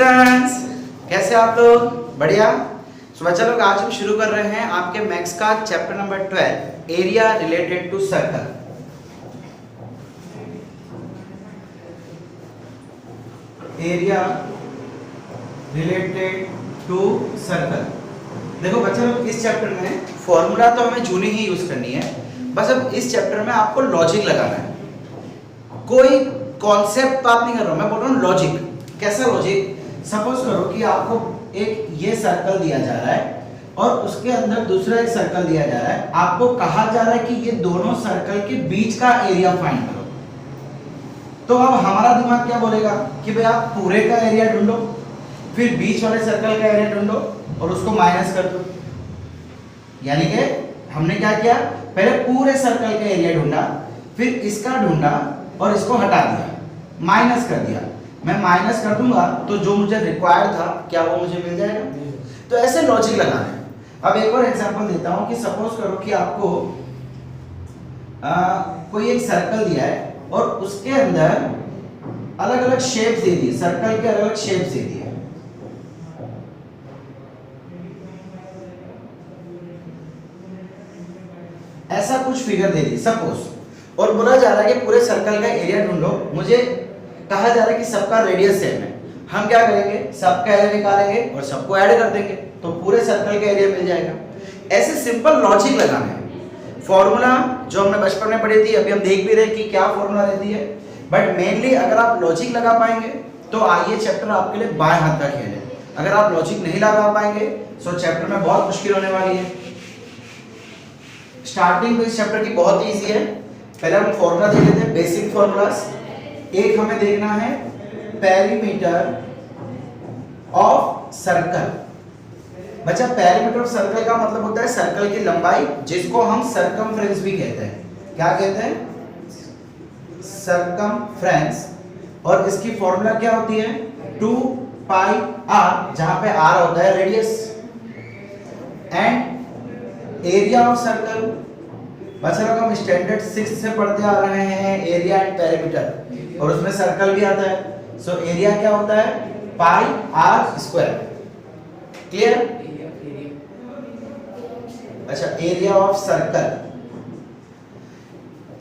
Students, कैसे आप लोग? बढ़िया। सो बच्चा लोग, आज हम शुरू कर रहे हैं आपके मैथ्स का chapter number 12, area related to circle. Area related to circle. देखो बच्चा लोग, इस चैप्टर में फॉर्मूला तो हमें जूनी ही यूज करनी है, बस अब इस चैप्टर में आपको लॉजिक लगाना है। कोई कॉन्सेप्ट बात नहीं कर रहा हूं, मैं बोल रहा हूं लॉजिक। कैसा लॉजिक? सपोज करो कि आपको एक ये सर्कल दिया जा रहा है और उसके अंदर दूसरा एक सर्कल दिया जा रहा है। आपको कहा जा रहा है कि ये दोनों सर्कल के बीच का एरिया फाइंड करो। तो अब हमारा दिमाग क्या बोलेगा कि भाई आप पूरे का एरिया ढूंढो, फिर बीच वाले सर्कल का एरिया ढूंढो और उसको माइनस कर दो। यानी कि हमने क्या किया, पहले पूरे सर्कल का एरिया ढूंढा, फिर इसका ढूंढा और इसको हटा दिया, माइनस कर दिया। मैं माइनस कर दूंगा तो जो मुझे रिक्वायर्ड था क्या वो मुझे मिल जाएगा? तो ऐसे लॉजिक लगाना है। अब एक और एग्जांपल देता हूं कि सपोज करो कि आपको कोई एक सर्कल दिया है और उसके अंदर अलग अलग शेप्स दे दिए, सर्कल के अलग अलग शेप्स दे दिए। ऐसा कुछ फिगर दे दी सपोज, और बोला जा रहा है कि पूरे सर्कल का एरिया ढूंढो। मुझे कहा जा रहा है कि सबका रेडियस सेम है। हम क्या करेंगे, सबका एरिया निकालेंगे और सबको ऐड कर देंगे तो पूरे सर्कल का एरिया मिल जाएगा। ऐसे सिंपल लॉजिक लगाना है। फॉर्मूला जो हमने बचपन में पढ़ी थी, अभी हम देख भी रहे हैं कि क्या फॉर्मूला रहती है, बट मेनली अगर आप लॉजिक लगा पाएंगे तो ये चैप्टर आपके लिए बाएं हाथ का खेल है। अगर आप लॉजिक नहीं लगा पाएंगे तो चैप्टर में बहुत मुश्किल होने वाली है। स्टार्टिंग तो इस चैप्टर की बहुत ईजी है। पहले हम फॉर्मूला देख लेते हैं, बेसिक फॉर्मूलास। एक हमें देखना है पेरीमीटर ऑफ सर्कल। बच्चा, पेरीमीटर ऑफ सर्कल का मतलब होता है सर्कल की लंबाई, जिसको हम सर्कमफ्रेंस भी कहते हैं। क्या कहते हैं? सर्कमफ्रेंस। और इसकी फॉर्मूला क्या होती है? 2 पाई r, जहां पे r होता है radius, and area of circle. बच्चा लोग, हम स्टैंडर्ड 6 से पढ़ते आ रहे हैं एरिया एंड पेरीमीटर, और उसमें सर्कल भी आता है। सो एरिया क्या होता है? Pi r square. क्लियर? अच्छा, एरिया ऑफ सर्कल।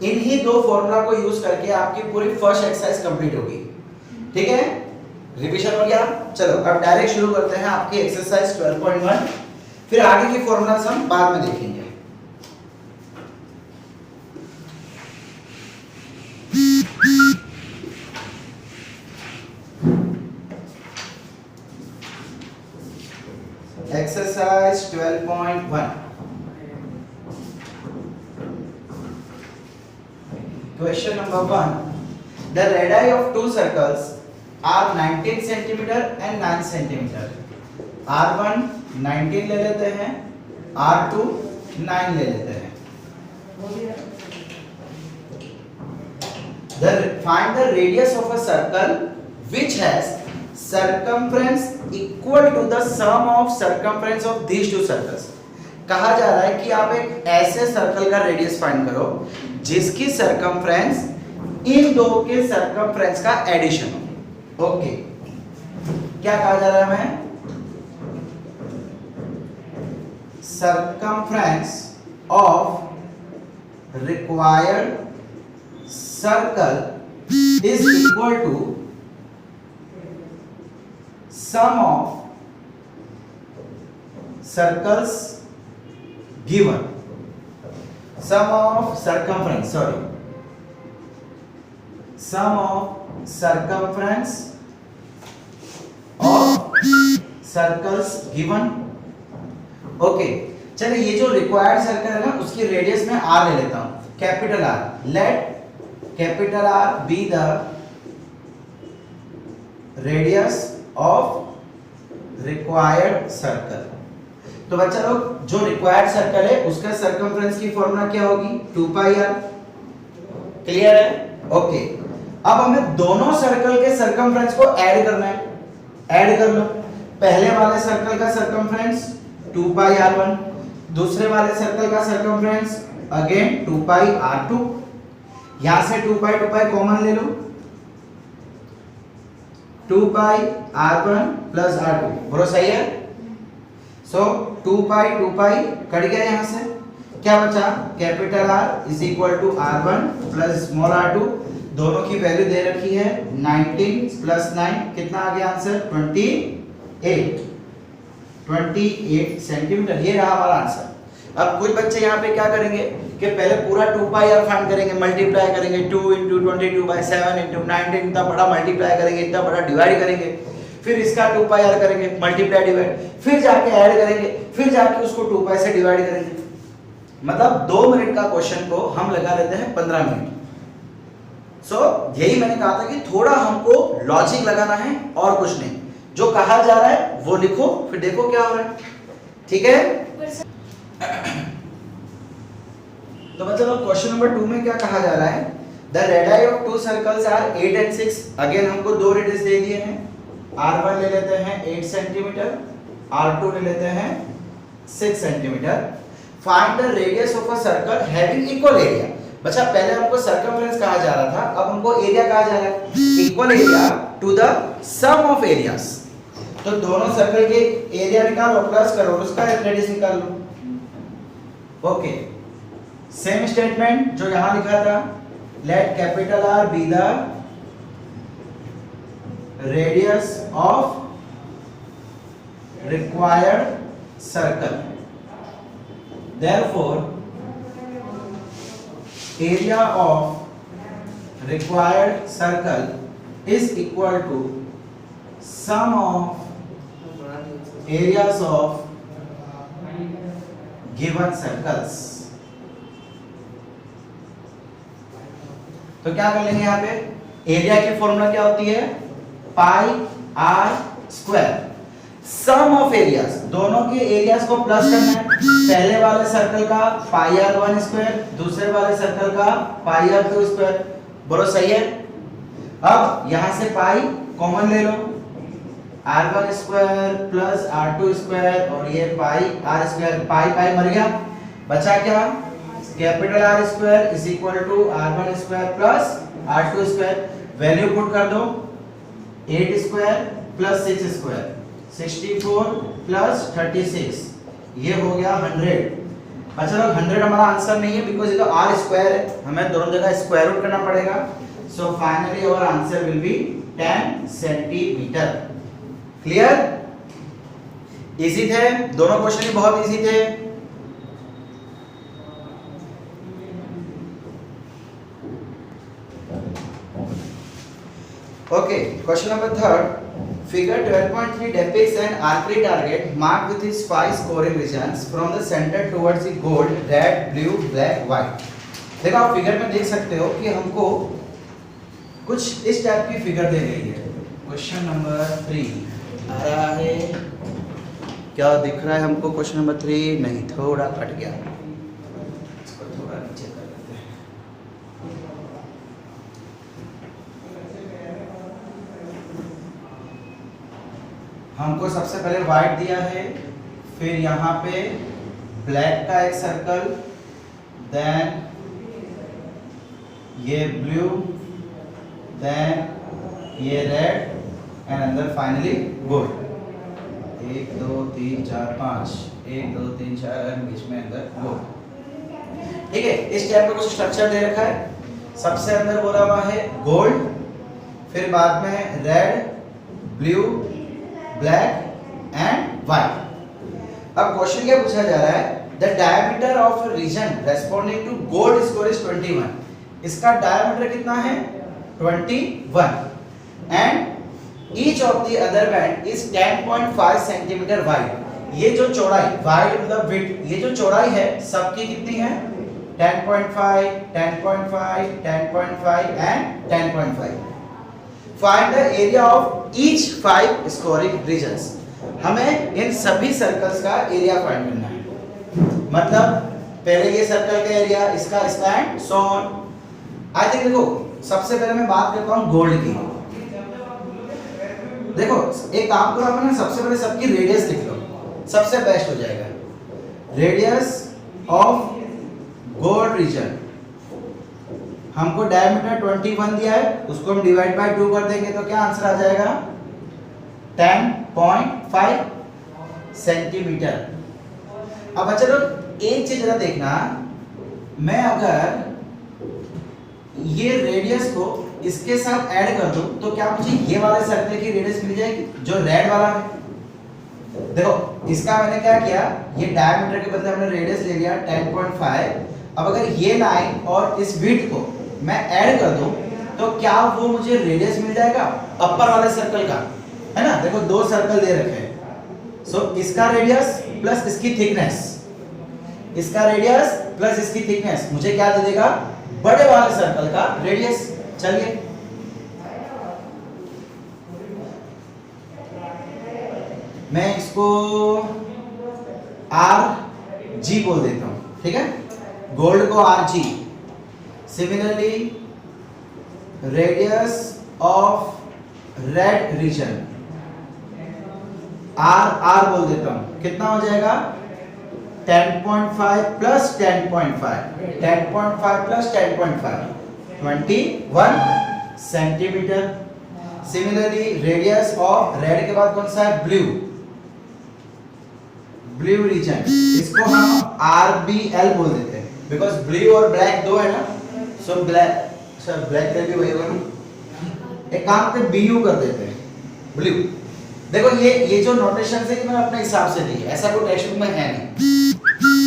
इन्हीं दो फॉर्मूला को यूज करके आपकी पूरी फर्स्ट एक्सरसाइज कंप्लीट होगी। ठीक है, रिवीजन हो गया। चलो अब डायरेक्ट शुरू करते हैं आपकी एक्सरसाइज 12.1। फिर आगे की फॉर्मूलास हम बाद में देखेंगे। Exercise 12.1. Question number 1. The radii of two circles are 19 centimeter and 9 centimeter. R1 19 ले लेते हैं, R2 9 ले लेते हैं। Find the radius of a circle which has circumference equal to the sum of circumference of these two circles। कहा जा रहा है कि आप एक ऐसे सर्कल का रेडियस फाइंड करो जिसकी सर्कमफ्रेंस इन दो के सर्कमफ्रेंस का एडिशन हो। ओके, क्या कहा जा रहा है हमें? Circumference of required circle is equal to sum of circles given, sum of circumference of circles given। Okay, चलिए ये जो रिक्वायर्ड सर्कल है ना, उसकी रेडियस में r ले लेता हूं, capital R। Let capital R be the radius of required circle. तो बच्चा लोग, जो रिक्वायर्ड सर्कल है उसका सर्कमफ्रेंस की फॉर्मूला क्या होगी? 2 पाई r। क्लियर है? ओके, अब हमें दोनों सर्कल के सर्कमफ्रेंस को ऐड करना है। ऐड कर लो। पहले वाले सर्कल का सर्कमफ्रेंस 2 पाई r1, दूसरे वाले सर्कल का सर्कमफ्रेंस अगेन 2 पाई r2। यहां से 2 पाई कॉमन ले लो, 2 पाई r1 प्लस r2, बोलो सही है। सो 2 पाई कट गया यहाँ से, क्या बचा capital R is equal to r1 plus small r2, दोनों की वैल्यू दे रखी है 19 प्लस 9 कितना आ गया आंसर 28 सेंटीमीटर, ये रहा हमारा आंसर। अब कुछ बच्चे यहाँ पे क्या करेंगे कि पहले पूरा 2 पाई r फाइंड करेंगे, मल्टीप्लाई करेंगे 2 × 22/7 × 19, इतना बड़ा मल्टीप्लाई करेंगे, इतना बड़ा डिवाइड करेंगे, फिर इसका 2 पाई r करेंगे मल्टीप्लाई डिवाइड, फिर जाके ऐड करेंगे, फिर जाके उसको 2 पाई से डिवाइड करेंगे। मतलब 2 मिनट का क्वेश्चन को हम लगा लेते हैं 15 मिनट। सो यही मैंने कहा था कि थोड़ा हमको लॉजिक लगाना है और कुछ नहीं, जो कहा जा रहा है वो लिखो, फिर देखो क्या हो रहा है, ठीक है। तो मतलब क्वेश्चन नंबर 2 में क्या कहा जा रहा है, the radius of 2 circles are 8 and 6, again हमको 2 रेडियस दे दिए हैं, r1 ले लेते हैं 8 सेंटीमीटर, r2 ले लेते हैं 6 centimetre. Find the radius of a circle having equal area. बच्चा पहले हमको सर्कमफ्रेंस कहा जा रहा था, अब हमको एरिया कहा जा रहा है, equal area to the sum of areas. तो दोनों सर्कल के एरिया निकालो प्लस करो, उसका रेडियस निकाल लो। ओके, सेम स्टेटमेंट जो यहां लिखा था, let capital R be the radius of required circle, therefore area of required circle is equal to sum of areas of given circles। तो क्या कर लेंगे यहाँ पे, एरिया की फॉर्मूला क्या होती है, pi r square, sum of areas, दोनों के एरियाज को प्लस करना है, पहले वाले सर्कल का पाई r1 स्क्वायर, दूसरे वाले सर्कल का पाई r2 स्क्वायर, बोलो सही है। अब यहां से पाई कॉमन ले लो, r1 square plus r2 square और ये पाई r स्क्वायर, पाई मर गया, बचा क्या, capital R square is equal to r1 square plus r2 square, value put कर दो, 8 स्क्वायर प्लस 6 स्क्वायर 64 प्लस 36, ये हो गया 100। अच्छा लोग 100 हमारा आंसर नहीं है, बिकॉज ये तो r स्क्वायर है, हमें दोनों जगह स्क्वायर रूट करना पड़ेगा। So finally our answer will be 10 centimetre. Clear, easy थे दोनों क्वेश्चन, ही बहुत इजी थे। Okay, question number 3, figure 12.3 depicts an archery target marked with its 5 scoring regions from the center towards the goal, red, blue, black, white। देखो आप figure में देख सकते हो कि हमको कुछ इस टाइप की फिगर दे गई है। क्वेश्चन नंबर 3 आ रहा है, क्या दिख रहा है हमको क्वेश्चन नंबर 3? नहीं, थोड़ा कट गया, इसको थोड़ा नीचे कर लेते हैं। हमको सबसे पहले व्हाइट दिया है, फिर यहाँ पे ब्लैक का एक सर्कल, देन ये ब्लू, देन ये रेड एंड अंदर फाइनली गोल्ड। 1 2 3 4 5, 1 2 3 4 बीच में अंदर गोल्ड। ठीक है, इस टाइप का कुछ स्ट्रक्चर दे रखा है, सबसे अंदर बोला हुआ है गोल्ड, फिर बाद में red, blue, black and white. अब क्वेश्चन क्या पूछा जा रहा है, the diameter of region responding to gold score is 21। इसका डायमीटर कितना है 21 and each of the other band is 10.5 centimetre wide. ये जो चौड़ाई, वाइड मतलब विड्थ, ये जो चौड़ाई है सबकी कितनी है 10.5, 10.5, 10.5 and 10.5। Find the area of each 5 scoring regions. हमें इन सभी सर्कल्स का एरिया फाइंड करना है, मतलब पहले ये सर्कल का एरिया, इसका and so on. I think देखो सबसे पहले मैं बात करता हूँ गोल्ड की। देखो एक काम करो, अपने सबसे पहले सबकी रेडियस लिख लो, सबसे बेस्ट हो जाएगा। रेडियस ऑफ गोल्ड रीजन, हमको डायमीटर 21 दिया है, उसको हम डिवाइड बाय 2 कर देंगे तो क्या आंसर आ जाएगा 10.5 सेंटीमीटर। अब बच्चा लोग एक चीज जरा देखना, मैं अगर ये रेडियस को इसके साथ ऐड कर दूं तो क्या मुझे ये वाले सर्कल की रेडियस मिल जाएगी जो रेड वाला है। देखो इसका मैंने क्या किया, ये डायमीटर के बदले हमने रेडियस ले लिया 10.5। अब अगर ये लाइन और इस विड्थ को मैं ऐड कर दूं तो क्या वो मुझे रेडियस मिल जाएगा अपर वाले सर्कल का, है ना। देखो दो सर्कल दे रखे हैं, सो इसका रेडियस प्लस इसकी थिकनेस, इसका रेडियस प्लस इसकी थिकनेस मुझे क्या दे देगा, बड़े वाले सर्कल का रेडियस। चलिए मैं इसको आर जी बोल देता हूं, ठीक है, गोल्ड को R G. Similarly radius of red region R बोल देता हूं, कितना हो जाएगा 10.5 plus 10.5, 10.5 plus 10.5 21 centimetre. Similarly radius of red के बाद कौन सा है, ब्लू रीजन, इसको हम RBL बोल देते हैं बिकॉज ब्लू और ब्लैक दो है ना, so black sir black colour भी वही होगा ना, एक काम करते BU कर देते हैं, ब्लू। देखो ये जो नोटेशन है मैंने अपने हिसाब से दी है, ऐसा कोई टेक्स्ट बुक में है नहीं।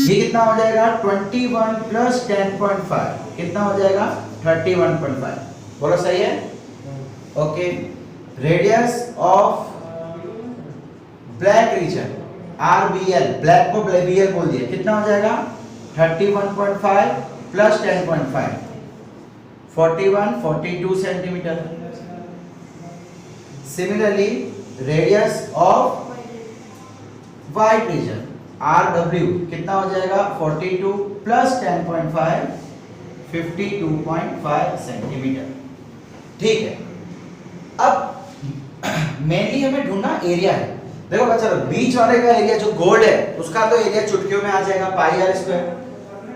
ये कितना हो जाएगा 21 प्लस 10.5 कितना हो जाएगा 31.5, बोलो सही है, okay. Radius of black region RBL, black को BL बोल दिया, कितना हो जाएगा 31.5 plus 10.5 42 centimetre. Similarly radius of white region RW कितना हो जाएगा 42 प्लस 10.5 52.5 सेंटीमीटर, ठीक है। अब मेनली हमें ढूंढना एरिया है। देखो बच्चा बीच वाले का एरिया जो गोल्ड है उसका तो एरिया चुटकियों में आ जाएगा पाई आर स्क्वायर।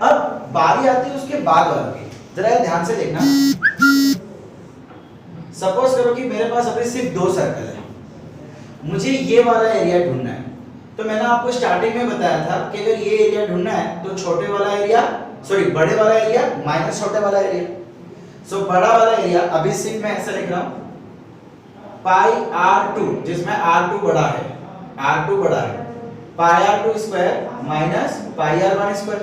अब बारी आती है उसके बाद वाले की, जरा ध्यान से देखना। सपोज करो कि मेरे पास अभी सिर्फ दो सर्कल है, मुझे ये वाला एरिया ढूंढना है। तो मैंने आपको स्टार्टिंग में बताया था कि अगर ये एरिया ढूंढना है तो छोटे वाला एरिया बड़े वाला एरिया माइनस छोटे वाला एरिया। सो बड़ा वाला एरिया अभी सिर्फ मैं ऐसा लिख रहा हूं पाई R2, जिसमें R2 बड़ा है, R2 बड़ा है, पाई R2 स्क्वायर माइनस पाई R1 स्क्वायर।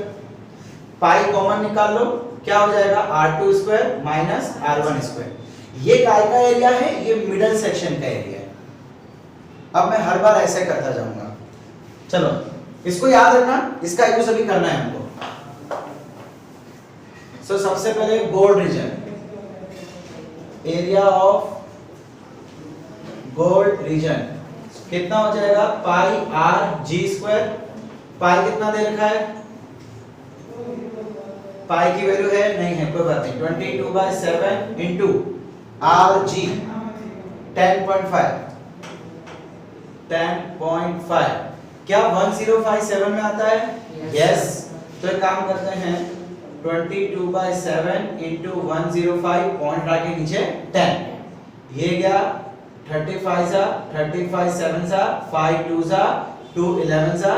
पाई कॉमन निकाल लो, क्या हो जाएगा R2 square minus R1 square. ये काय का एरिया है, ये मिडल सेक्शन का एरिया है। अब मैं हर बार ऐसे करता जाऊंगा, चलो इसको याद रखना, इसका यूज अभी करना है हमको। सो सबसे पहले gold reason, area of gold reason कितना हो जाएगा पाई RG स्क्वायर। पाई कितना दे रखा है, पाई की वैल्यू है नहीं है, कोई बात नहीं, 22/7 इंटू RG 10.5 क्या 1057 में आता है, यस। तो एक काम करते हैं 22/7 इंटू 105 पॉइंट आके नीचे 10, ये गया 35 सा 35 7 सा 5 2 सा 2 11 सा,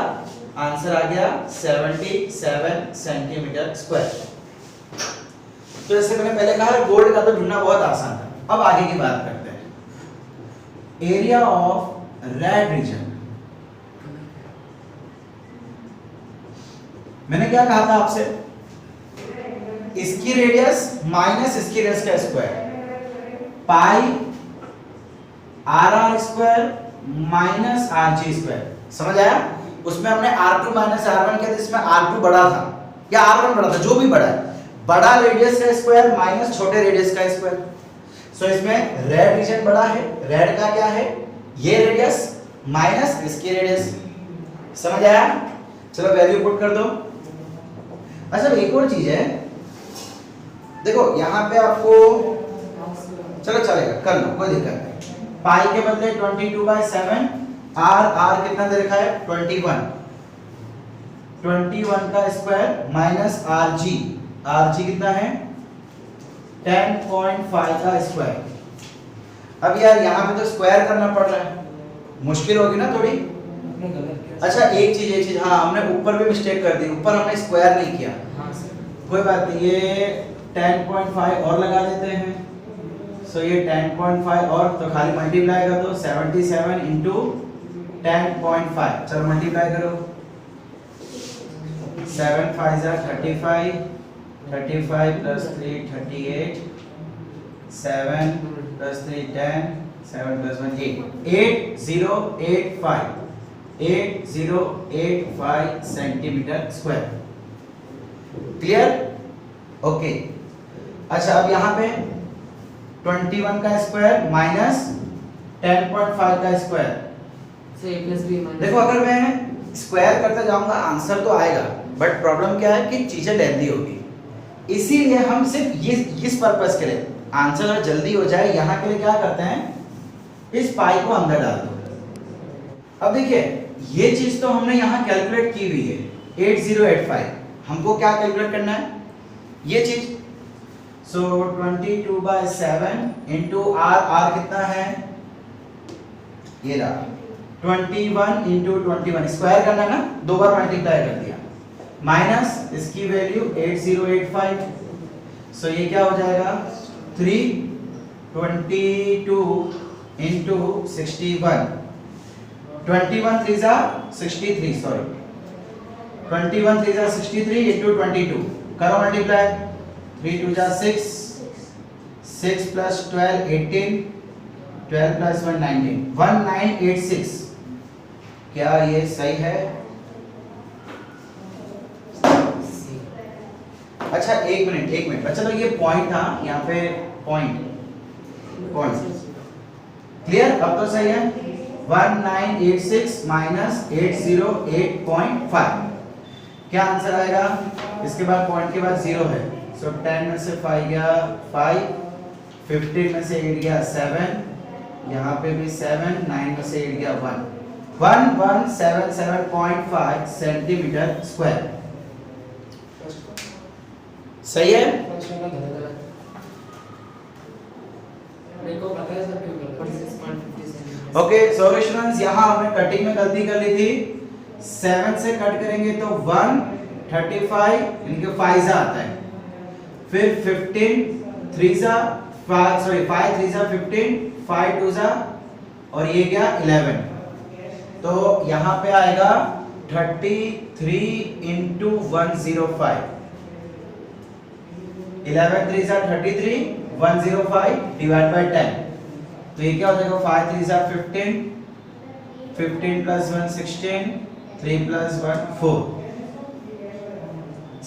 आंसर आ गया 77 सेंटीमीटर स्क्वायर। तो जैसे मैंने पहले कहा गोल्ड का तो ढूंढना बहुत आसान था। अब आगे की बात करते हैं, एरिया ऑफ रेड रीजन। मैंने क्या कहा था आपसे, इसकी रेडियस माइनस इसकी रेडियस का स्क्वायर, पाई RR square minus RG square, समझ आया। उसमें हमने R2 माइनस R1 किया था, इसमें R2 बड़ा था या R1 बड़ा था, जो भी बड़ा है, बड़ा रेडियस का स्क्वायर माइनस छोटे रेडियस का स्क्वायर। सो इसमें रेड रीजन बड़ा है, रेड का क्या है ये रेडियस माइनस इसकी रेडियस, समझ आया। चलो वैल्यू पुट कर दो। अच्छा एक और चीज है, देखो यहाँ पे आपको, चलो चलेगा कर लो कोई दिक्कत नहीं। पाई के बदले 22/7, R कितना दे रखा है 21 का स्क्वायर माइनस RG कितना है 10.5 का स्क्वायर। अब यार यहाँ पे तो स्क्वायर करना पड़ रहा है, मुश्किल होगी ना थोड़ी। अच्छा एक चीज हाँ हमने ऊपर भी मिस्टेक कर दी, ऊपर हमने स्क्वायर नहीं किया। हाँ सर। कोई बात नहीं, ये 10.5 और लगा देते हैं। सो ये 10.5 और तो खाली मल्टीप्लाई कर दो, 77 इंटू 10.5। चलो मल्टीप्लाई करो, 7 5 35, 35 plus 3 38, 7 plus 3 10, 7 plus 1 8, 8085 centimetre square. Clear? Okay. अच्छा अब यहाँ पे 21 का स्क्वायर माइनस 10.5 का स्क्वायर। देखो अगर मैं स्क्वायर करता जाऊंगा आंसर तो आएगा, बट प्रॉब्लम क्या है कि चीजें लेंदी होगी, इसीलिए हम सिर्फ ये इस पर्पस के लिए आंसर अगर जल्दी हो जाए यहाँ के लिए क्या करते हैं, इस पाई को अंदर डाल दो। अब देखिए ये चीज तो हमने यहाँ कैलकुलेट की हुई है 8085, हमको क्या कैलकुलेट करना है ये चीज। सो 22/7 इंटू आर कितना है, ये रहा 21 इंटू 21, स्क्वायर करना है ना, दो बार मल्टीप्लाई कर दिया, माइनस इसकी वैल्यू 8085। सो ये क्या हो जाएगा 322 इंटू 61, 21 3 जा 63, सॉरी 21 3 जा 63 इंटू 22, करो मल्टीप्लाई, 3 2 जा 6, 6 प्लस 12 18, 12 प्लस 1 19, 1986। क्या ये सही है? अच्छा एक मिनट अच्छा, तो ये पॉइंट था यहाँ पे, पॉइंट क्लियर, अब तो सही है। 1986 माइनस 808.5, क्या आंसर आएगा? इसके बाद पॉइंट के बाद 0 है, सो 10 में से 5 गया 5, 15 में से 8 गया 7, यहाँ पे भी 7, 9 में से 8 गया 1, 1177.5 सेंटीमीटर स्क्वायर। सही है? ओके सॉरी स्टूडेंट्स, यहाँ हमने कटिंग में गलती कर ली थी, 7 से कट करेंगे तो 135 इनके 5 जा आता है, फिर 15 3 जा 5 सॉरी 5 3 जा 15, 5 2 जा और ये गया 11, तो यहाँ पे आएगा 33 इंटू 105, 11 3 जा 33, 105 डिवाइड बाय 10, तो ये क्या हो जाएगा 5 3 जा 15, 15 प्लस 1 16, 3 प्लस 1 4।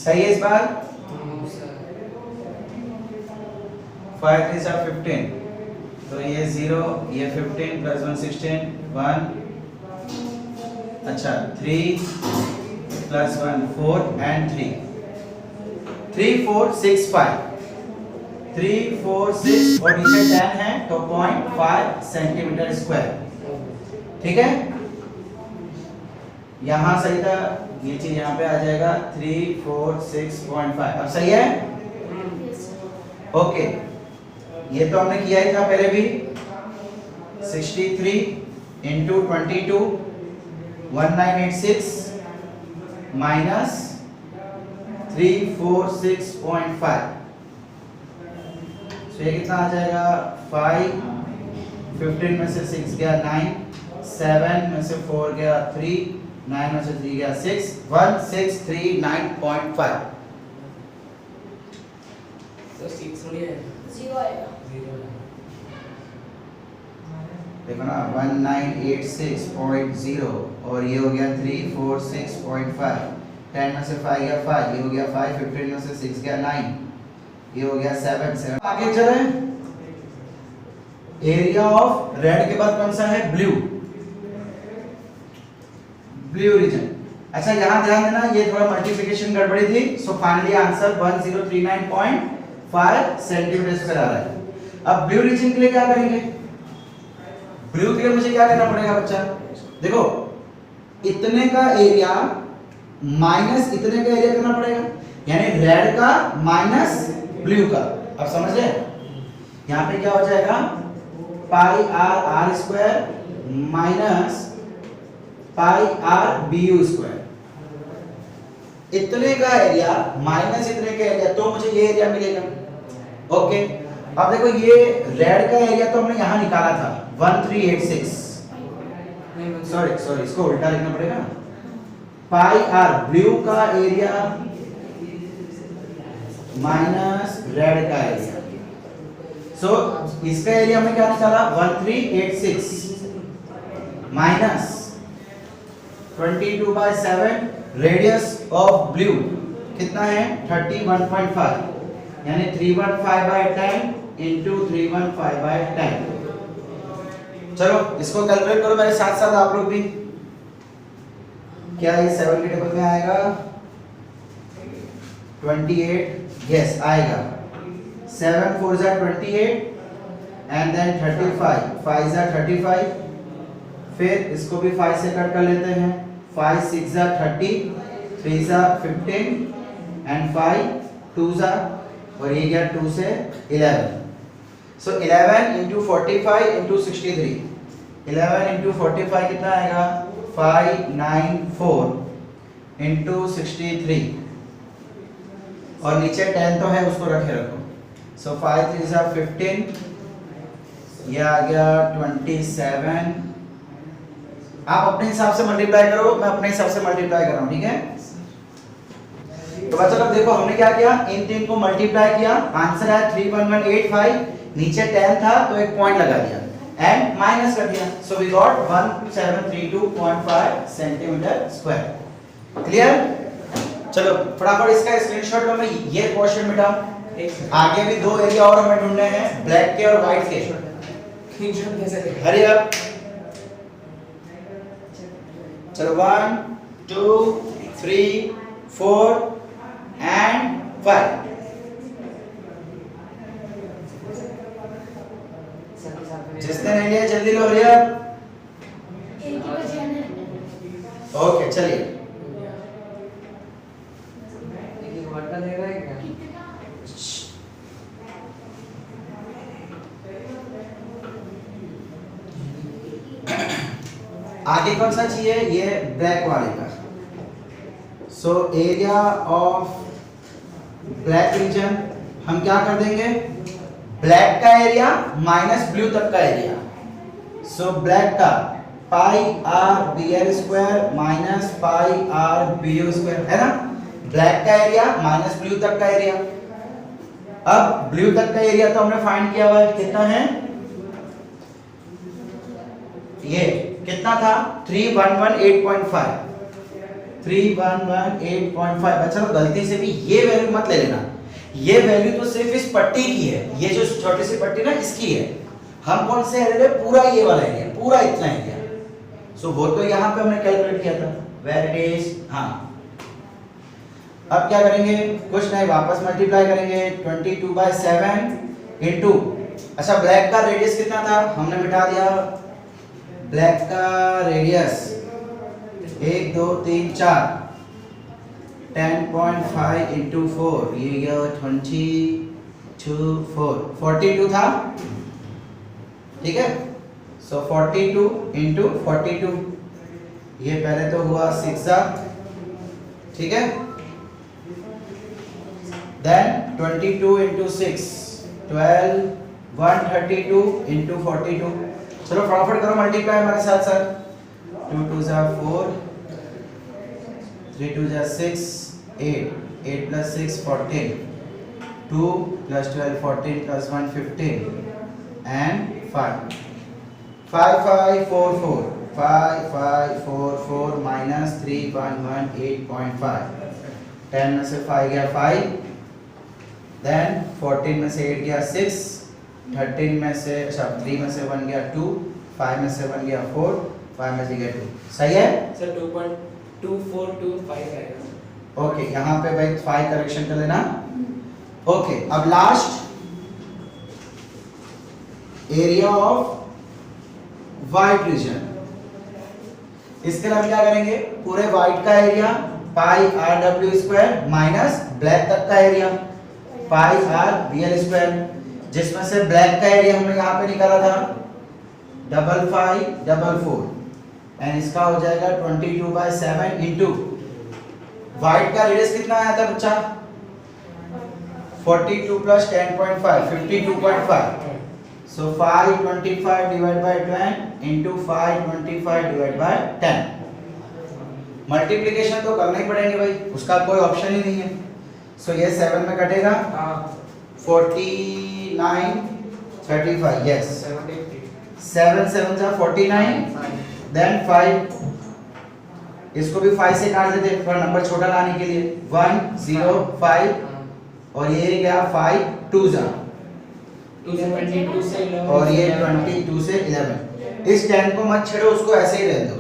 सही है इस बार? 5 3 जा 15, तो ये 0, ये 15 प्लस 1 16 1, अच्छा 3 प्लस 1 4 एंड 3, 3 4 6 5, 3 4 6 और नीचे 10 है तो 0.5 सेंटीमीटर स्क्वायर। ठीक है, यहां सही था, ये चीज यहां पे आ जाएगा 3 4 6.5। अब सही है? ओके, ये तो हमने किया ही था पहले भी, 63 इंटू 22 1986 माइनस 346.5, तो ये कितना आ जाएगा 5, 15 में से 6 गया 9, 7 में से 4 गया 3, 9 में से 3 गया 6, 1639.5। तो 6 नहीं है, 0 आएगा, देखो ना 1986.0 और ये हो गया 346.5, 10 में से 5 गया 5, ये हो गया 5, 15 में से 6 गया 9, ये हो गया 7 7। आगे चले, एरिया ऑफ रेड के बाद कौन सा है? Blue, blue region. अच्छा यहां ध्यान देना, ये थोड़ा मल्टीप्लिकेशन गड़बड़ी थी, so finally answer 1039.5 centimetre square आ रहा है। अब ब्लू रीजन के लिए क्या करेंगे? ब्लू के लिए मुझे क्या करना पड़ेगा बच्चा? देखो इतने का एरिया माइनस इतने का एरिया करना पड़ेगा, यानी रेड का माइनस ब्लू का। अब समझ गए? यहाँ पे क्या हो जाएगा pi R R square minus pi R B U square. इतने का एरिया माइनस इतने का एरिया, तो मुझे ये एरिया मिलेगा। ओके, अब देखो ये रेड का एरिया तो हमने यहां निकाला था 1386, सॉरी इसको उल्टा लिखना पड़ेगा ना। पाई आर ब्लू का एरिया माइनस रेड का एरिया। सो इसका एरिया हमने क्या निकाला 1386 माइनस 22/7 रेडियस ऑफ ब्लू कितना है 31.5, यानी 315/10 into 315/10। चलो इसको कैलकुलेट करो मेरे साथ साथ आप लोग भी। क्या ये 7 के टेबल में आएगा 28? यस आएगा। 7 4 जा 28 एंड देन 35 5 जा 35, फिर इसको भी 5 से कट कर लेते हैं। 5 6 जा 30, 3 जा 15 एंड 5 2 जा, और ये गया 2 से 11। सो 11 into 45 into 63, 11 into 45 कितना आएगा 594 into 63, और नीचे 10 तो है उसको रखे रखो। सो 5 3 जा 15, ये आ गया 27। आप अपने हिसाब से मल्टीप्लाई करो, मैं अपने हिसाब से मल्टीप्लाई कर रहा हूं, ठीक है। तो बच्चों अब देखो हमने क्या किया, इन तीन को मल्टीप्लाई किया, आंसर आया 31185। नीचे 10 था तो एक पॉइंट लगा दिया एंड माइनस कर दिया। So we got 1732.5 centimetre square. Clear? चलो फटाफट इसका स्क्रीनशॉट लो, मैं ये क्वेश्चन मिटाऊं। आगे भी दो एरिया और हमें ढूंढने हैं, ब्लैक के और व्हाइट के। Hurry up. चलो 1 2 3 4 एंड 5। जिसने नहीं लिया जल्दी लो, हरी अप। ओके चलिए आगे कौन सा चाहिए, ये ब्लैक वाले का। So area of black reason हम क्या कर देंगे, ब्लैक का एरिया माइनस ब्लू तक का एरिया। सो ब्लैक का pi R B L square minus pi R B U square, है ना। ब्लैक का एरिया माइनस ब्लू तक का एरिया। अब ब्लू तक का एरिया तो हमने फाइंड किया हुआ है, कितना है, ये कितना था 3118.5, 3118.5। अच्छा तो गलती से भी ये वैल्यू मत ले लेना, ये वैल्यू तो सिर्फ इस पट्टी की है, ये जो छोटी सी पट्टी ना इसकी है। हम कौन से एरिया, पूरा ये वाला एरिया, पूरा इतना एरिया। सो वो तो यहाँ पे हमने कैलकुलेट किया था, वेयर इट इज। हाँ अब क्या करेंगे, कुछ नहीं, वापस मल्टीप्लाई करेंगे 22/7 इनटू, अच्छा ब्लैक का रेडियस कितना था हमने मिटा दिया। ब्लैक का रेडियस 1 2 3 4, 10.5 into 4, ये गया 22 4 42 था, ठीक है। सो 42 into 42, ये पहले तो हुआ 6 था, ठीक है। Then 22 into 6 12, 132 into 42। चलो फटाफट करो मल्टीप्लाई हमारे साथ साथ। 2 2 जा 4, 3 2 जा 6 8, 8 plus 6 14, 2 plus 12 14 plus 1 15 and 5 5 5 4 4 5 5 4 4 minus 3118.5। 10 में से 5 गया 5, then 14 में से 8 गया 6, 13 में से, अच्छा 3 में से 1 गया 2, 5 में से 1 गया 4, 5 में से गया 2। सही है सर 2.2425 आएगा। ओके यहाँ पे भाई 5 करेक्शन कर लेना। ओके अब last area of white region, इसके लिए हम क्या करेंगे, पूरे व्हाइट का area pi R W square minus black तक का area pi R B L square, जिसमें से ब्लैक का एरिया हमने यहाँ पे निकाला था 5544 एंड इसका हो जाएगा 22/7 इंटू वाइड का रेडियस कितना आया था बच्चा 42 plus 10.5 52.5 so 525 divide by 10 into 525 divide by 10 multiplication तो करना ही पड़ेंगे भाई उसका कोई ऑप्शन ही नहीं है सो ये 7 में कटेगा 49 35 यस 7 7 जा 49 देन 5 इसको भी 5 से काट देते पर नंबर छोटा लाने के लिए 1 0 5 और ये गया 5 2 जा 2 से 22 से 11 और ये 22 से 11 इस 10 को मत छेड़ो उसको ऐसे ही रहने दो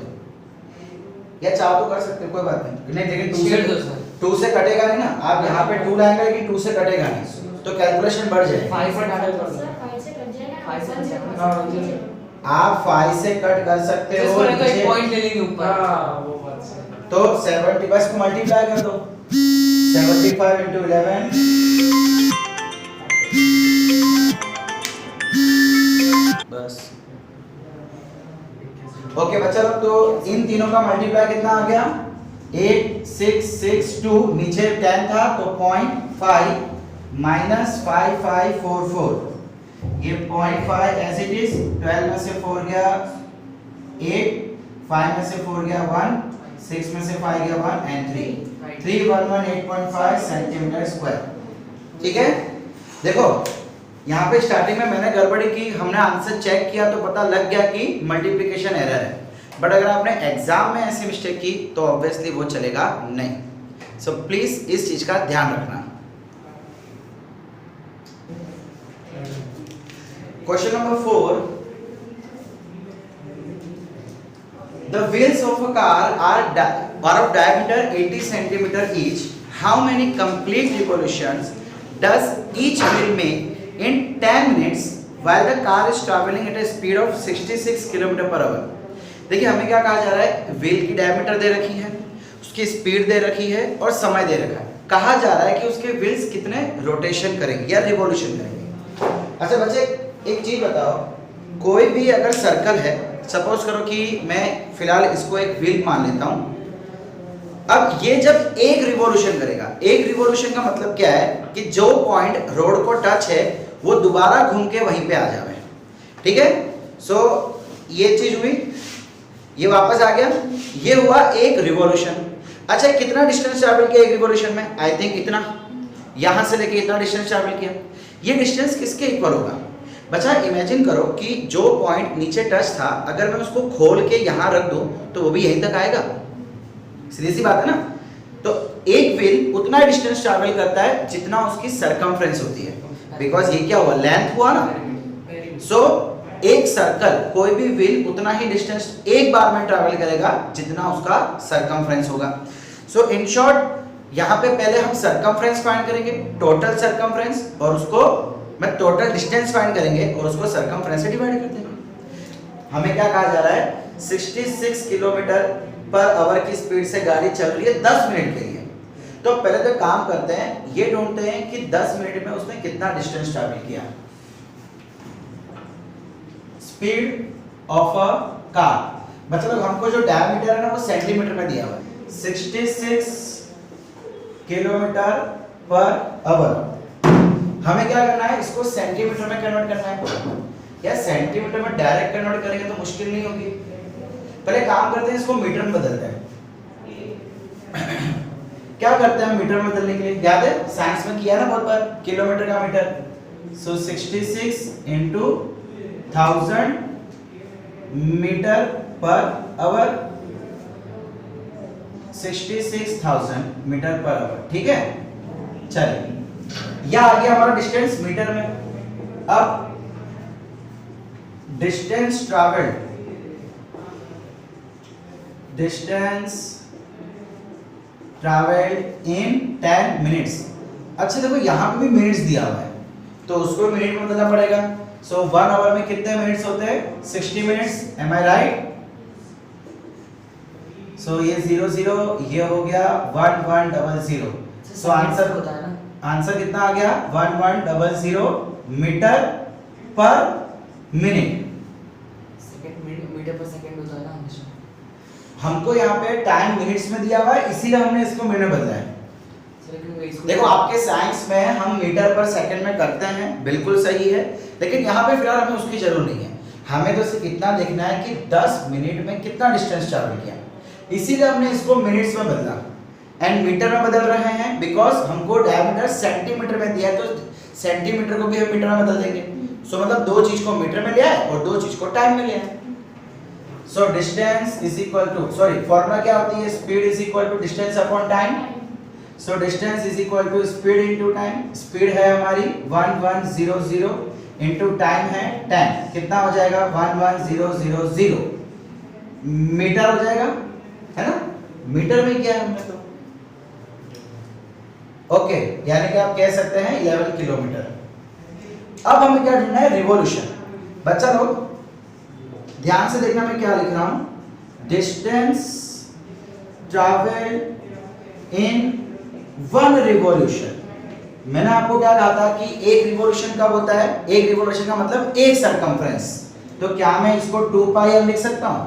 या चाहो तो कर सकते हो कोई बात नहीं लेकिन छेड़ दो सर 2 से कटेगा नहीं ना आप यहाँ पे 2 लाएंगे लेकिन 2 से कटेगा नहीं तो कैलकुलेशन बढ़ जाएगी 5 पर डाल कर सर 5 से कट जाएगा 5 से कट हाँ, जाएगा। आप 5 से कट कर सकते हो इसको तो एक नीचे। पॉइंट ले लेंगे ऊपर वो बात सही है। तो 70 बस को मल्टीप्लाई कर दो 75 into 11 बस ओके बच्चा लोग तो इन तीनों का मल्टीप्लाई कितना आ गया 8662 नीचे 10 था तो 0.5 माइनस 5544 ये 0.5 एज इट इज 12 में से 4 गया 8 5 में से 4 गया 1 6 में से 5 गया 1 एंड 3 3118.5 सेंटीमीटर स्क्वायर ठीक है देखो यहाँ पे स्टार्टिंग में मैंने गड़बड़ी की हमने आंसर चेक किया तो पता लग गया कि मल्टीप्लिकेशन एरर है बट अगर आपने एग्जाम में ऐसी मिस्टेक की तो ऑब्वियसली वो चलेगा नहीं सो प्लीज इस चीज का ध्यान रखना question number 4 The wheels of a car are of diameter 80 centimeter each. How many complete revolutions does each wheel make in 10 minutes while the car is traveling at a speed of 66 km per hour? देखिए हमें क्या कहा जा रहा है wheel की diameter दे रखी है उसकी स्पीड दे रखी है और समय दे रखा है कहा जा रहा है कि उसके व्हील्स कितने रोटेशन करेंगे या रिवॉल्यूशन करेंगे अच्छा बच्चे एक चीज बताओ कोई भी अगर सर्कल है सपोज करो कि मैं फिलहाल इसको एक व्हील मान लेता हूं अब ये जब एक रिवॉल्यूशन करेगा एक रिवॉल्यूशन का मतलब क्या है कि जो पॉइंट रोड को टच है वो दोबारा घूम के वहीं पे आ जावे ठीक है सो ये चीज हुई ये वापस आ गया ये हुआ एक रिवॉल्यूशन अच्छा कितना डिस्टेंस ट्रैवल किया एक रिवॉल्यूशन में आई थिंक इतना यहां से लेके इतना डिस्टेंस ट्रैवल किया ये डिस्टेंस किसके इक्वल होगा बच्चा इमेजिन करो कि जो पॉइंट नीचे टच था अगर मैं उसको खोल के यहाँ रख दूं तो वो भी यहीं तक आएगा सीधी सी बात है ना तो एक व्हील उतना डिस्टेंस ट्रैवल करता है जितना उसकी सरकमफ्रेंस होती है बिकॉज ये क्या हुआ लेंथ हुआ ना सो एक सर्कल कोई भी व्हील उतना ही डिस्टेंस एक बार में ट्रैवल करेगा जितना उसका सरकमफ्रेंस होगा सो इन शॉर्ट यहाँ पे पहले हम सरकमफ्रेंस फाइंड करेंगे टोटल सरकमफ्रेंस और उसको मैं टोटल डिस्टेंस फाइंड करेंगे और उसको सरकमफ्रेंस से डिवाइड कर देंगे हमें क्या कहा जा रहा है 66 किलोमीटर पर आवर की स्पीड से गाड़ी चल रही है 10 मिनट के लिए तो पहले तो काम करते हैं ये ढूंढते हैं कि 10 मिनट में उसने कितना डिस्टेंस ट्रैवल किया स्पीड ऑफ अ कार मतलब हमको जो डायमीटर है ना वो सेंटीमीटर में दिया हुआ है 66 किलोमीटर पर आवर हमें क्या करना है इसको सेंटीमीटर में कन्वर्ट करना है या सेंटीमीटर में डायरेक्ट कन्वर्ट करेंगे तो मुश्किल नहीं होगी पहले काम करते हैं इसको मीटर में बदलते हैं क्या करते हैं मीटर में बदलने के लिए याद है साइंस में किया ना बहुत बार किलोमीटर का मीटर सो 66 into 1000 मीटर पर आवर 66,000 मीटर पर आवर ठीक है चलिए यह आ गया हमारा डिस्टेंस मीटर में अब डिस्टेंस ट्रैवल्ड इन 10 मिनट्स अच्छा देखो यहां पे भी मिनट्स दिया हुआ है तो उसको मिनट में बदलना पड़ेगा सो 1 आवर में कितने मिनट्स होते हैं 60 मिनट्स एम आई राइट सो ये 00 ये हो गया 1100 सो आंसर होता है ना आंसर कितना आ गया 1100 मीटर पर मिनट मीटर पर सेकंड होता है ना हमेशा। हमको यहाँ पे टाइम मिनट्स में दिया हुआ है, इसीलिए हमने इसको मिनट में बदला है। देखो आपके साइंस में हम मीटर पर सेकंड में करते हैं, बिल्कुल सही है, लेकिन यहाँ पे फिलहाल हमें उसकी जरूरत नहीं है। हमें तो सिर्फ इतना देखना है कि 10 मिनट में कितना डिस्टेंस ट्रैवल किया, इसीलिए हमने इसको मिनट्स में बदला एंड मीटर में बदल रहे हैं बिकॉज हमको डायमीटर सेंटीमीटर में दिया है, तो सेंटीमीटर को भी हम मीटर में बदल देंगे। सो मतलब दो चीज को मीटर में लिया है और दो चीज को टाइम में लिया है। So distance is equal to, sorry formula क्या होती है, speed is equal to distance upon time. So distance is equal to speed into time. Speed है हमारी 1100 इनटू टाइम है 10, कितना हो जाएगा 11000 मीटर हो जाएगा, है ना, मीटर में किया है हमने तो। ओके यानी कि आप कह सकते हैं 11 किलोमीटर। अब हमें क्या ढूंढना है, रिवॉल्यूशन। बच्चा लोग ध्यान से देखना मैं क्या लिख रहा हूं, डिस्टेंस ट्रैवल इन 1 रिवॉल्यूशन। मैंने आपको क्या कहा था कि एक रिवॉल्यूशन कब होता है, एक रिवॉल्यूशन का मतलब एक सरकमफ्रेंस। तो क्या मैं इसको 2 पाई लिख सकता हूं,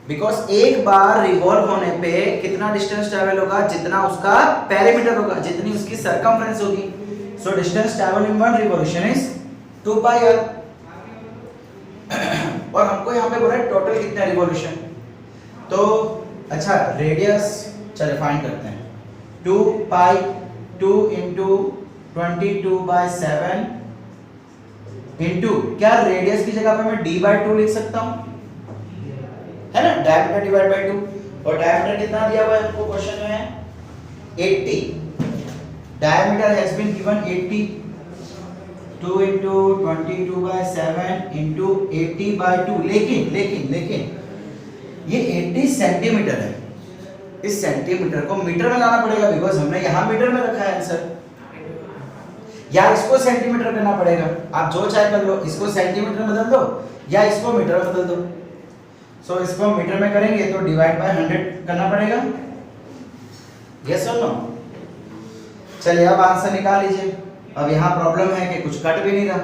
बिकॉज एक बार रिवॉल्व होने पे कितना डिस्टेंस ट्रैवल होगा, जितना उसका पेरीमीटर होगा, जितनी उसकी सरकमफ्रेंस होगी। So distance travel in 1 revolution is 2 pi l। और हमको यहाँ पे बोला है टोटल कितना रिवॉल्यूशन, तो अच्छा रेडियस चलिए फाइंड करते हैं। 2 पाई 2 इंटू 22/7 इंटू क्या रेडियस की जगह पे मैं d/2 लिख सकता हूँ, है ना, डायमीटर डिवाइड बाय 2। और डायमीटर कितना दिया हुआ है हमको क्वेश्चन में, 80। Diameter has been given 80। 2 into 22/7 into 80/2। लेकिन ये 80 सेंटीमीटर है, इस सेंटीमीटर को मीटर में लाना पड़ेगा बिकॉज हमने यहाँ मीटर में रखा है आंसर, या इसको सेंटीमीटर करना पड़ेगा। आप जो चाहे कर लो, इसको सेंटीमीटर में बदल दो या इसको मीटर में बदल दो। सो इसको मीटर में करेंगे तो डिवाइड बाय 100 करना पड़ेगा, यस और नो। चलिए अब आंसर निकाल लीजिए। अब यहाँ प्रॉब्लम है कि कुछ कट भी नहीं रहा।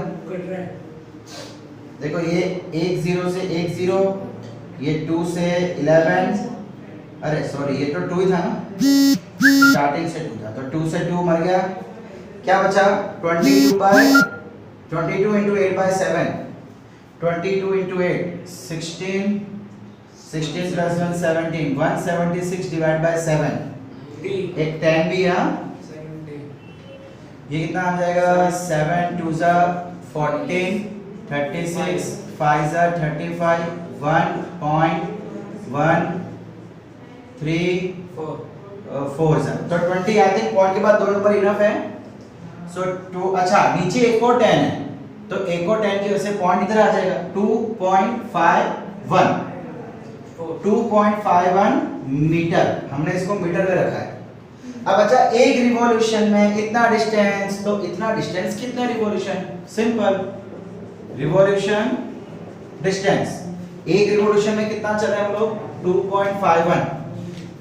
देखो ये 1 0 से 1 0, ये 2 से 11, अरे सॉरी ये तो 2 ही था ना, स्टार्टिंग से 2 था, तो 2 से 2 मर गया, क्या बचा 22 into 8/7, 22 into 8 16, 16 plus 1 17, 176 divided by 7, एक 10 भी यहाँ, ये कितना आ जाएगा 7 2 जा 14, 36 5 जा 35, 1.134 जा, तो 20 आई थिंक पॉइंट के बाद 2 नंबर इनफ है। सो 2, अच्छा नीचे एक और 10 है, तो एक और 10 की वजह से पॉइंट इधर आ जाएगा 2.51 मीटर, हमने इसको मीटर में रखा है। अब अच्छा एक रिवॉल्यूशन में इतना डिस्टेंस, तो इतना डिस्टेंस कितना रिवॉल्यूशन, सिंपल रिवॉल्यूशन डिस्टेंस, एक रिवॉल्यूशन में कितना चल रहा है हम लोग 2.51।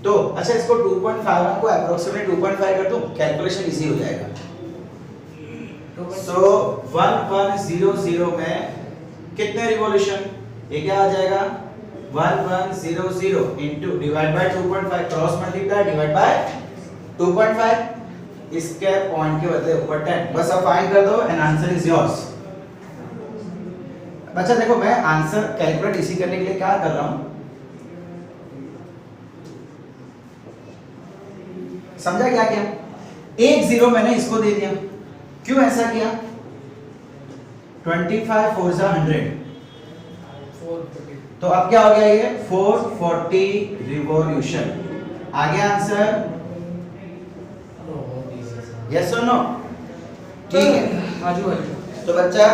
तो अच्छा इसको 2.51 को अप्रोक्सीमेट 2.5 कर दूं, कैलकुलेशन इजी हो जाएगा। सो 1100 में कितने रिवॉल्यूशन, ये क्या आ जाएगा 1100 into divide by 2.5, cross multiply divide by 2.5, इसके पॉइंट के बदले ऊपर 10, बस अब फाइंड कर दो एंड आंसर इज योर्स। अच्छा देखो मैं आंसर कैलकुलेट इसी करने के लिए क्या कर रहा हूं, समझा क्या किया, 1 0 मैंने इसको दे दिया, क्यों ऐसा किया, 25 4 जा 100, तो अब क्या हो गया ये 440 रिवॉल्यूशन। आ गया आंसर, यस और नो, ठीक है। आजू तो बच्चा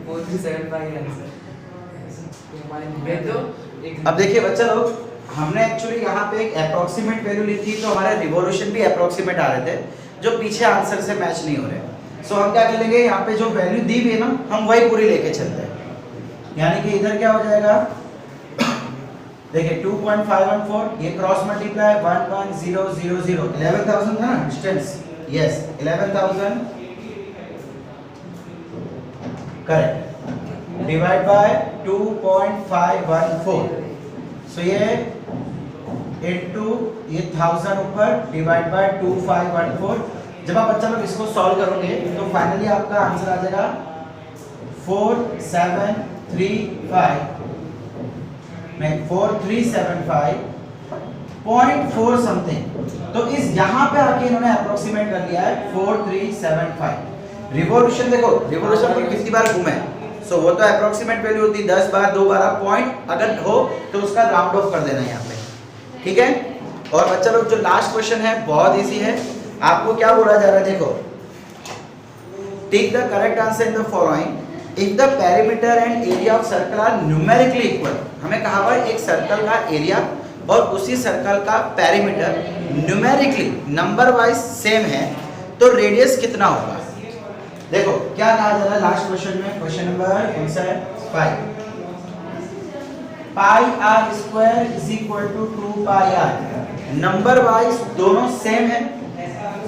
475 आंसर। अब देखिए बच्चा लोग, हमने एक्चुअली यहाँ पे एक अप्रोक्सीमेट वैल्यू ली थी, तो हमारे रिवॉल्यूशन भी अप्रोक्सीमेट आ रहे थे जो पीछे आंसर से मैच नहीं हो रहे। सो हम क्या करेंगे, यहाँ पे जो वैल्यू दी हुई है ना, हम वही पूरी लेके चलते हैं। यानी कि इधर क्या हो जाएगा, देखिए 2.514, ये क्रॉस मल्टीप्लाई 1.000, 11,000 था ना distance, yes 11,000 correct. Divide by 2.514, सो ये इनटू ये 1000 ऊपर डिवाइड बाय 2514। जब आप बच्चा लोग इसको सॉल्व करोगे तो फाइनली आपका आंसर आ जाएगा 4375.4 समथिंग। तो इस यहाँ पे आके इन्होंने अप्रोक्सीमेट कर लिया है 4375। रिवॉल्यूशन देखो, रिवॉल्यूशन पर कितनी बार घूमे, सो वो तो अप्रोक्सीमेट वैल्यू होती है 10 बार 2 बार। आप पॉइंट अगर हो तो उसका राउंड ऑफ कर देना यहाँ पे, ठीक है। और बच्चा लोग जो लास्ट क्वेश्चन है बहुत इजी है। आपको क्या बोला जा रहा है, देखो, take the correct answer in the following if the perimeter and area of circle are numerically equal. हमें कहा हुआ है एक सर्कल का एरिया और उसी सर्कल का perimeter numerically number wise same है, तो रेडियस कितना होगा। देखो क्या कहा जा रहा है लास्ट क्वेश्चन में, क्वेश्चन नंबर कौन सा है 5, pi R square is equal to 2 pi R. Number wise दोनों सेम है,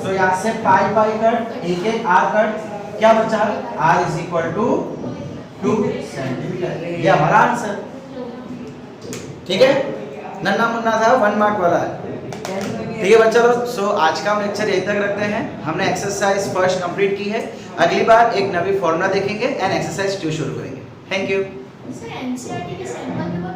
तो यहाँ से पाई पाई कट, एक एक आर कट, क्या बचा R is equal to 2 centimetre. ये हमारा आंसर, ठीक है। नन्ना मुन्ना था 1 मार्क वाला, ठीक है बच्चा लोग। सो आज का हम लेक्चर यहीं तक रखते हैं। हमने एक्सरसाइज फर्स्ट कंप्लीट की है, अगली बार एक नवी फॉर्मूला देखेंगे एंड एक्सरसाइज 2 शुरू करेंगे। Thank you. सर एनसीईआरटी के सिलेबस